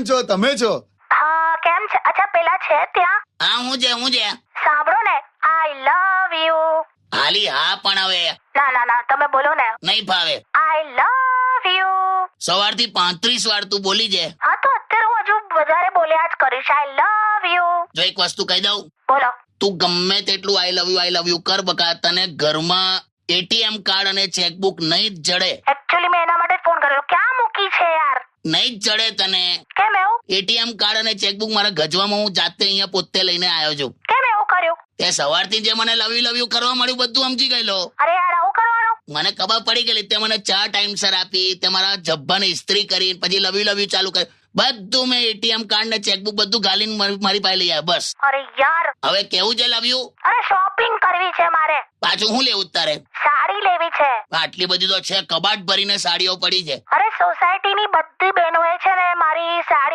છો તમે છો? હા કેમ છે? અચ્છા પેલા છે ત્યાં? હા હું છે સાંભળો ને, આઈ લવ યુ. હાલી હા પણ હવે ના ના ના તમે બોલો ને, નહીં ફાવે. આઈ લવ યુ. સવારથી 35 વાર તું બોલી છે. હા તો અત્યારે હું હજુ વધારે બોલ્યા જ કરીશ. આઈ લવ યુ. જો એક વસ્તુ કહી દઉં, બોલો. તું ગમે તેટલું આઈ લવ યુ કર બકા, તને ઘરમાં એટીએમ કાર્ડ અને ચેકબુક નહીં જ જડે. એકચ્યુઅલી મેં એના માટે ફોન કર્યો. ક્યાં મૂકી છે યાર? નહીં જ જડે તને. કેમ એવું? એટીએમ કાર્ડ અને ચેકબુક મારા ગજવામાં હું જાતે અહીંયા પોતે લઈને આવ્યો છું. કેમ એવું કર્યું? તે સવારથી જે મને લવ યુ કરવા મળ્યું બધું સમજી ગયેલો. અરે યાર આવું કરવાનું? મને ખબર પડી ગયેલી. તે મને ચા ટાઈમસર આપી, તે મારા જબ્બાને ઇસ્ત્રી કરી, પછી લવ યુ ચાલુ કર્યું. બધું મેં એટીએમ કાર્ડ ને ચેકબુક બધું ગાલીને મારી પાસે લઈ આવ્યા. બસ અરે યાર. હવે કેવું છે લવ યુ? અરે શોપિંગ કરવી છે મારે. પાછું હું લેવું તારે? સાડી લેવી છે. આટલી બધી તો છે, કબાટ ભરીને સાડીઓ પડી છે. અરે સોસાયટીની બધી બહેનોએ છે ને મારી સાડી